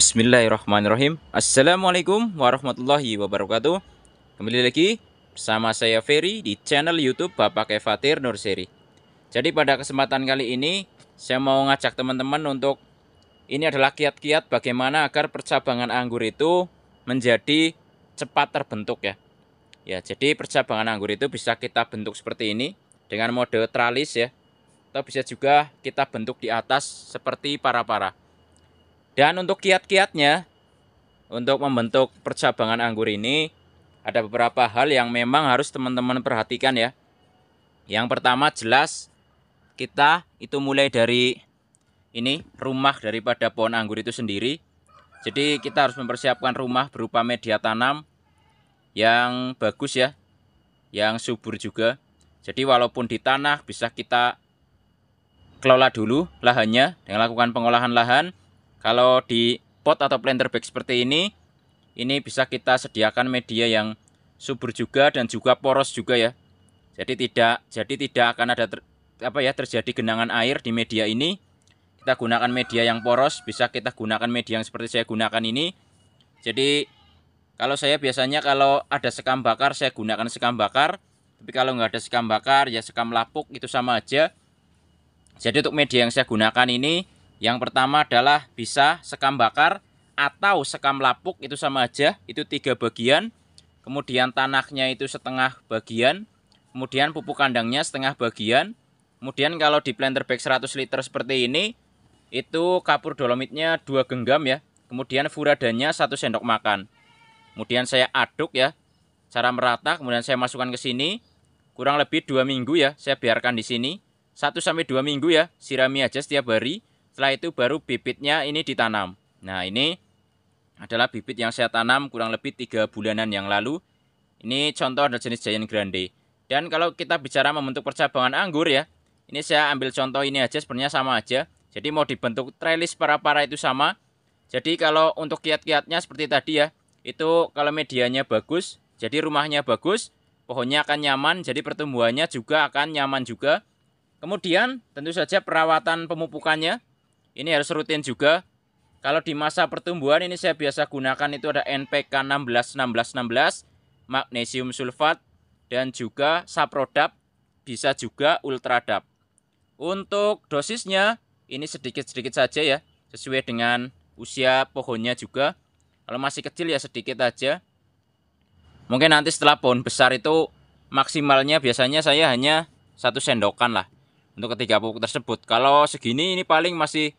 Bismillahirrahmanirrahim. Assalamualaikum warahmatullahi wabarakatuh. Kembali lagi bersama saya Ferry di channel YouTube Bapak Kefatir Nurseri. Jadi pada kesempatan kali ini saya mau ngajak teman-teman untuk ini adalah kiat-kiat bagaimana agar percabangan anggur itu menjadi cepat terbentuk ya. Ya, jadi percabangan anggur itu bisa kita bentuk seperti ini dengan mode tralis ya. Atau bisa juga kita bentuk di atas seperti para-para. Dan untuk kiat-kiatnya, untuk membentuk percabangan anggur ini, ada beberapa hal yang memang harus teman-teman perhatikan ya. Yang pertama jelas, kita itu mulai dari ini, rumah daripada pohon anggur itu sendiri. Jadi kita harus mempersiapkan rumah berupa media tanam yang bagus ya, yang subur juga. Jadi walaupun di tanah bisa kita kelola dulu lahannya dengan lakukan pengolahan lahan. Kalau di pot atau planter bag seperti ini bisa kita sediakan media yang subur juga dan juga poros juga ya. Jadi tidak akan ada terjadi genangan air di media ini. Kita gunakan media yang poros, bisa kita gunakan media yang seperti saya gunakan ini. Jadi kalau saya biasanya kalau ada sekam bakar saya gunakan sekam bakar, tapi kalau nggak ada sekam bakar ya sekam lapuk itu sama aja. Jadi untuk media yang saya gunakan ini, yang pertama adalah bisa sekam bakar atau sekam lapuk itu sama aja, itu 3 bagian. Kemudian tanahnya itu setengah bagian, kemudian pupuk kandangnya setengah bagian. Kemudian kalau di planter bag 100 liter seperti ini, itu kapur dolomitnya 2 genggam ya. Kemudian furadanya 1 sendok makan. Kemudian saya aduk ya, secara merata, kemudian saya masukkan ke sini. Kurang lebih 2 minggu ya, saya biarkan di sini. 1-2 minggu ya, sirami aja setiap hari. Setelah itu baru bibitnya ini ditanam. Nah, ini adalah bibit yang saya tanam kurang lebih 3 bulanan yang lalu. Ini contoh adalah jenis Giant Grande. Dan kalau kita bicara membentuk percabangan anggur ya, ini saya ambil contoh ini aja, sebenarnya sama aja. Jadi mau dibentuk trellis para-para itu sama. Jadi kalau untuk kiat-kiatnya seperti tadi ya, itu kalau medianya bagus, jadi rumahnya bagus, pohonnya akan nyaman, jadi pertumbuhannya juga akan nyaman juga. Kemudian tentu saja perawatan pemupukannya ini harus rutin juga. Kalau di masa pertumbuhan ini saya biasa gunakan itu ada NPK 16-16-16, magnesium sulfat, dan juga Saprodap, bisa juga Ultradap. Untuk dosisnya ini sedikit-sedikit saja ya, sesuai dengan usia pohonnya juga. Kalau masih kecil ya sedikit aja. Mungkin nanti setelah pohon besar itu maksimalnya biasanya saya hanya 1 sendokan lah untuk ketiga pupuk tersebut. Kalau segini ini paling masih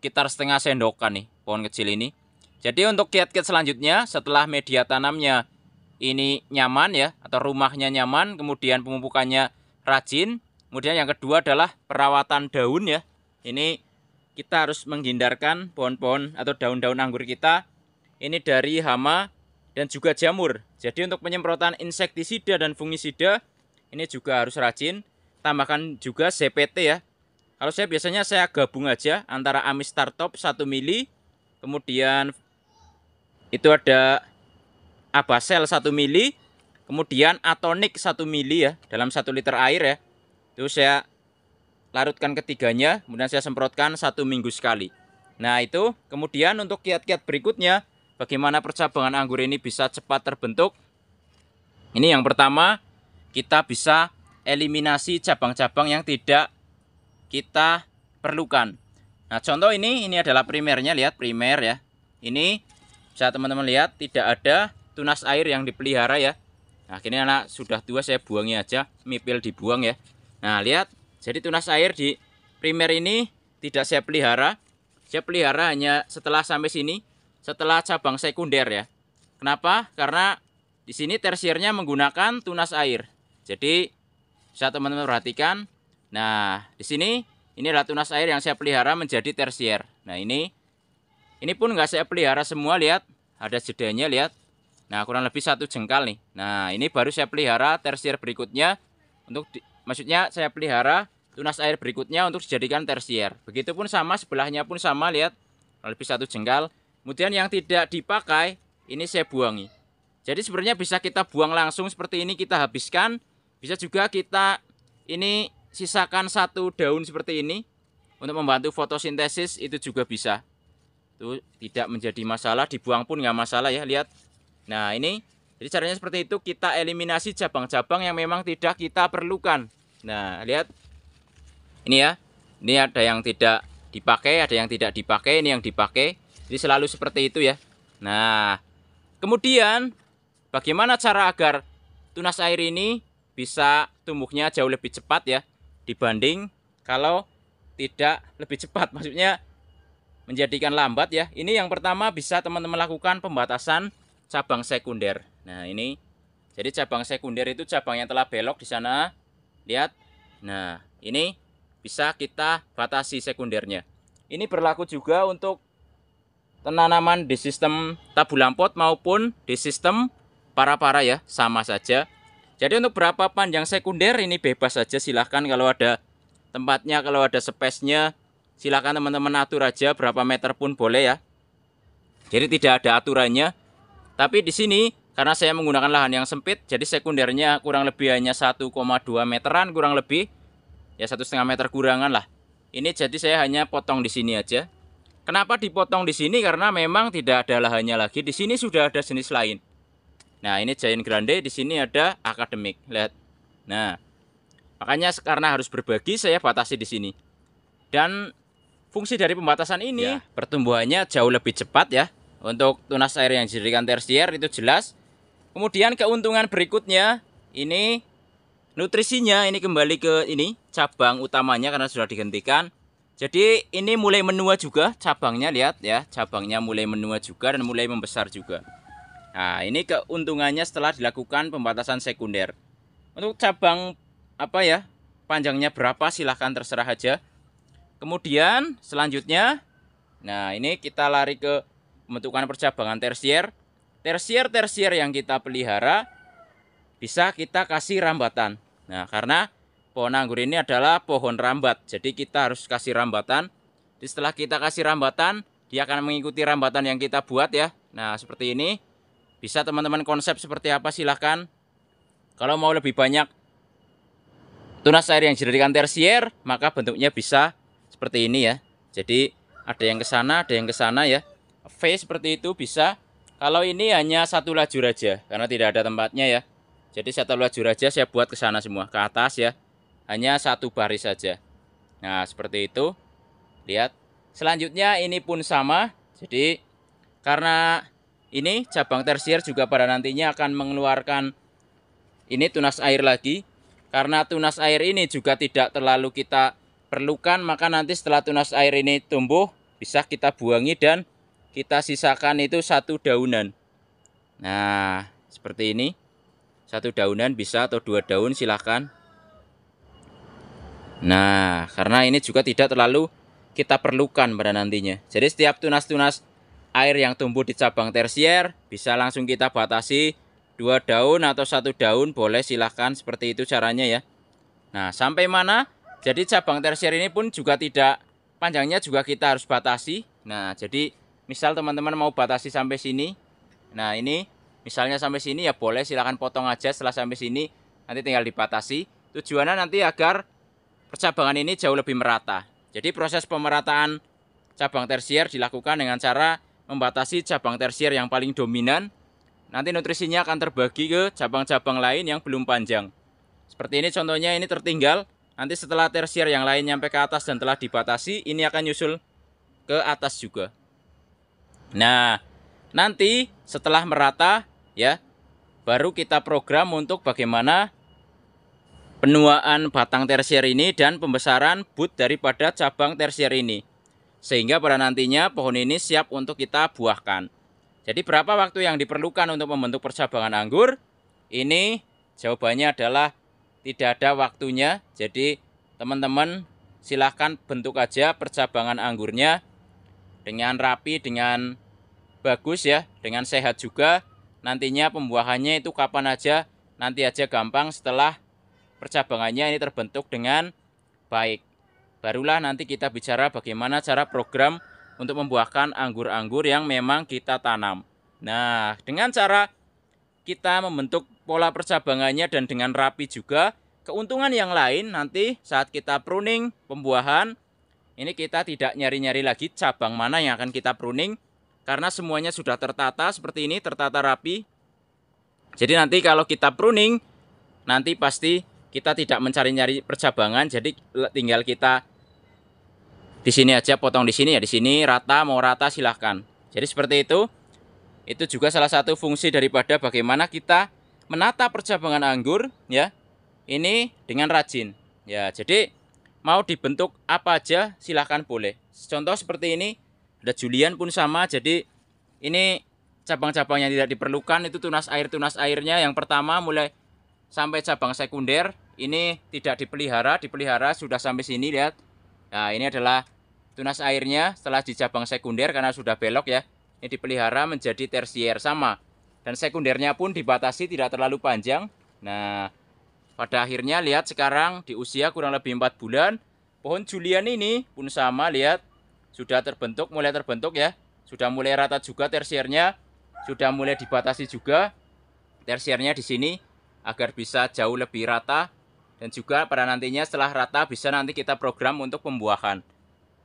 sekitar setengah sendokan nih pohon kecil ini. Jadi untuk kiat-kiat selanjutnya setelah media tanamnya ini nyaman ya, atau rumahnya nyaman, kemudian pemupukannya rajin, kemudian yang kedua adalah perawatan daun ya. Ini kita harus menghindarkan pohon-pohon atau daun-daun anggur kita ini dari hama dan juga jamur. Jadi untuk penyemprotan insektisida dan fungisida ini juga harus rajin. Tambahkan juga CPT ya. Kalau saya biasanya saya gabung aja antara Amistar Top 1 mili, kemudian itu ada Abasel 1 mili, kemudian Atonik 1 mili ya, dalam 1 liter air ya. Itu saya larutkan ketiganya, kemudian saya semprotkan 1 minggu sekali. Nah itu, kemudian untuk kiat-kiat berikutnya, bagaimana percabangan anggur ini bisa cepat terbentuk. Ini yang pertama, kita bisa eliminasi cabang-cabang yang tidak kita perlukan. Nah contoh ini adalah primernya, lihat primer ya. Ini bisa teman-teman lihat tidak ada tunas air yang dipelihara ya. Nah ini anak sudah tua saya buangnya aja, mipil dibuang ya. Nah lihat, jadi tunas air di primer ini tidak saya pelihara. Saya pelihara hanya setelah sampai sini, setelah cabang sekunder ya. Kenapa? Karena di sini tersiernya menggunakan tunas air. Jadi bisa teman-teman perhatikan. Nah, di sini ini adalah tunas air yang saya pelihara menjadi tersier. Nah, ini pun nggak saya pelihara semua, lihat. Ada jedanya, lihat. Nah, kurang lebih 1 jengkal nih. Nah, ini baru saya pelihara tersier berikutnya. Maksudnya saya pelihara tunas air berikutnya untuk dijadikan tersier. Begitupun sama, sebelahnya pun sama, lihat. Kurang lebih 1 jengkal. Kemudian yang tidak dipakai, ini saya buangi. Jadi sebenarnya bisa kita buang langsung seperti ini, kita habiskan. Bisa juga kita ini sisakan 1 daun seperti ini untuk membantu fotosintesis, itu juga bisa. Tuh tidak menjadi masalah, dibuang pun nggak masalah ya, lihat. Nah ini, jadi caranya seperti itu, kita eliminasi cabang-cabang yang memang tidak kita perlukan. Nah lihat, ini ya, ini ada yang tidak dipakai, ada yang tidak dipakai, ini yang dipakai. Jadi selalu seperti itu ya. Nah kemudian bagaimana cara agar tunas air ini bisa tumbuhnya jauh lebih cepat ya, dibanding kalau tidak lebih cepat, maksudnya menjadikan lambat ya. Ini yang pertama bisa teman-teman lakukan pembatasan cabang sekunder. Nah ini, jadi cabang sekunder itu cabang yang telah belok di sana, lihat. Nah ini bisa kita batasi sekundernya. Ini berlaku juga untuk tanaman di sistem tabulam pot maupun di sistem para-para ya, sama saja. Jadi untuk berapa panjang sekunder ini bebas saja, silahkan kalau ada tempatnya, kalau ada space-nya, silahkan teman-teman atur aja berapa meter pun boleh ya. Jadi tidak ada aturannya. Tapi di sini karena saya menggunakan lahan yang sempit, jadi sekundernya kurang lebih hanya 1,2 meteran kurang lebih. Ya 1,5 meter kurangan lah. Ini jadi saya hanya potong di sini aja. Kenapa dipotong di sini? Karena memang tidak ada lahannya lagi. Di sini sudah ada jenis lain. Nah ini Giant Grande, di sini ada Akademik. Lihat. Nah makanya karena harus berbagi, saya batasi di sini. Dan fungsi dari pembatasan ini ya, pertumbuhannya jauh lebih cepat ya. Untuk tunas air yang dijadikan tersier itu jelas. Kemudian keuntungan berikutnya ini nutrisinya, ini kembali ke ini cabang utamanya karena sudah dihentikan. Jadi ini mulai menua juga cabangnya, lihat ya, cabangnya mulai menua juga dan mulai membesar juga. Nah ini keuntungannya setelah dilakukan pembatasan sekunder. Untuk cabang apa ya, panjangnya berapa silahkan terserah aja. Kemudian selanjutnya, nah ini kita lari ke pembentukan percabangan tersier. Tersier yang kita pelihara bisa kita kasih rambatan. Nah karena pohon anggur ini adalah pohon rambat, jadi kita harus kasih rambatan. Jadi setelah kita kasih rambatan, dia akan mengikuti rambatan yang kita buat ya. Nah seperti ini. Bisa teman-teman konsep seperti apa silahkan. Kalau mau lebih banyak tunas air yang dijadikan tersier, maka bentuknya bisa seperti ini ya. Jadi ada yang ke sana, ada yang ke sana ya. V seperti itu bisa. Kalau ini hanya satu lajur aja karena tidak ada tempatnya ya. Jadi satu lajur aja saya buat ke sana semua, ke atas ya. Hanya satu baris saja. Nah, seperti itu. Lihat. Selanjutnya ini pun sama. Jadi karena ini cabang tersier juga pada nantinya akan mengeluarkan ini tunas air lagi. Karena tunas air ini juga tidak terlalu kita perlukan, maka nanti setelah tunas air ini tumbuh bisa kita buangi dan kita sisakan itu satu daunan. Nah seperti ini, satu daunan bisa atau 2 daun silahkan. Nah karena ini juga tidak terlalu kita perlukan pada nantinya. Jadi setiap tunas-tunas air yang tumbuh di cabang tersier bisa langsung kita batasi 2 daun atau 1 daun boleh, silahkan, seperti itu caranya ya. Nah sampai mana? Jadi cabang tersier ini pun juga tidak, panjangnya juga kita harus batasi. Nah jadi misal teman-teman mau batasi sampai sini. Nah ini misalnya sampai sini ya boleh, silahkan potong aja setelah sampai sini. Nanti tinggal dibatasi. Tujuannya nanti agar percabangan ini jauh lebih merata. Jadi proses pemerataan cabang tersier dilakukan dengan cara membatasi cabang tersier yang paling dominan. Nanti nutrisinya akan terbagi ke cabang-cabang lain yang belum panjang. Seperti ini contohnya, ini tertinggal. Nanti setelah tersier yang lain nyampe ke atas dan telah dibatasi, ini akan nyusul ke atas juga. Nah, nanti setelah merata ya, baru kita program untuk bagaimana penuaan batang tersier ini dan pembesaran bud daripada cabang tersier ini. Sehingga pada nantinya pohon ini siap untuk kita buahkan. Jadi berapa waktu yang diperlukan untuk membentuk percabangan anggur? Ini jawabannya adalah tidak ada waktunya. Jadi teman-teman silahkan bentuk aja percabangan anggurnya dengan rapi, dengan bagus ya, dengan sehat juga. Nantinya pembuahannya itu kapan aja, nanti aja gampang setelah percabangannya ini terbentuk dengan baik. Barulah nanti kita bicara bagaimana cara program untuk membuahkan anggur-anggur yang memang kita tanam. Nah, dengan cara kita membentuk pola percabangannya dan dengan rapi juga, keuntungan yang lain nanti saat kita pruning, pembuahan, ini kita tidak nyari-nyari lagi cabang mana yang akan kita pruning, karena semuanya sudah tertata seperti ini, tertata rapi. Jadi nanti kalau kita pruning, nanti pasti kita tidak mencari-nyari percabangan, jadi tinggal kita di sini aja, potong di sini ya, di sini rata, mau rata silahkan. Jadi seperti itu. Itu juga salah satu fungsi daripada bagaimana kita menata percabangan anggur ya. Ini dengan rajin. Ya, jadi mau dibentuk apa aja silahkan boleh. Contoh seperti ini, ada Julian pun sama. Jadi ini cabang-cabang yang tidak diperlukan itu tunas airnya yang pertama mulai sampai cabang sekunder ini tidak dipelihara sudah sampai sini, lihat. Nah, ini adalah tunas airnya setelah di cabang sekunder karena sudah belok ya. Ini dipelihara menjadi tersier sama. Dan sekundernya pun dibatasi tidak terlalu panjang. Nah, pada akhirnya lihat sekarang di usia kurang lebih 4 bulan, pohon Julian ini pun sama, lihat. Sudah terbentuk, mulai terbentuk ya. Sudah mulai rata juga tersiernya. Sudah mulai dibatasi juga tersiernya di sini agar bisa jauh lebih rata. Dan juga pada nantinya setelah rata bisa nanti kita program untuk pembuahan.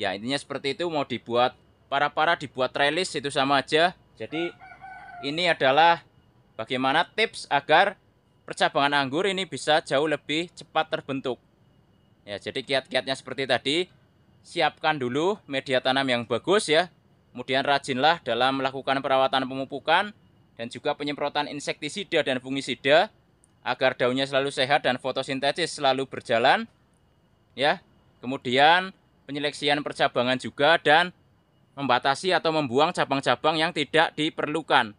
Ya, intinya seperti itu. Mau dibuat para dibuat trellis itu sama aja. Jadi ini adalah bagaimana tips agar percabangan anggur ini bisa jauh lebih cepat terbentuk. Ya, jadi kiat-kiatnya seperti tadi. Siapkan dulu media tanam yang bagus ya. Kemudian rajinlah dalam melakukan perawatan pemupukan dan juga penyemprotan insektisida dan fungisida agar daunnya selalu sehat dan fotosintesis selalu berjalan. Ya. Kemudian penyeleksian percabangan juga dan membatasi atau membuang cabang-cabang yang tidak diperlukan.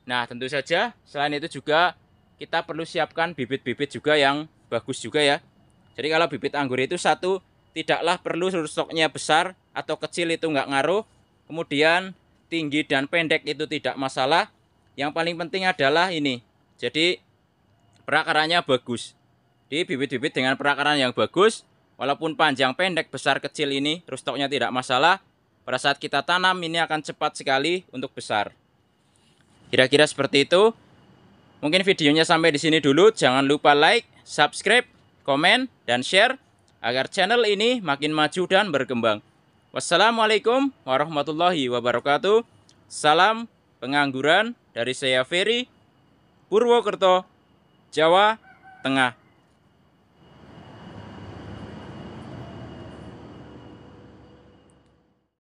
Nah, tentu saja selain itu juga kita perlu siapkan bibit-bibit juga yang bagus juga ya. Jadi kalau bibit anggur itu satu, tidaklah perlu stoknya besar atau kecil itu nggak ngaruh. Kemudian tinggi dan pendek itu tidak masalah. Yang paling penting adalah ini. Jadi perakarannya bagus. Di bibit-bibit dengan perakaran yang bagus, walaupun panjang, pendek, besar, kecil ini, stoknya tidak masalah. Pada saat kita tanam ini akan cepat sekali untuk besar. Kira-kira seperti itu. Mungkin videonya sampai di sini dulu. Jangan lupa like, subscribe, komen, dan share agar channel ini makin maju dan berkembang. Wassalamualaikum warahmatullahi wabarakatuh. Salam pengangguran dari saya Ferry, Purwokerto, Jawa Tengah.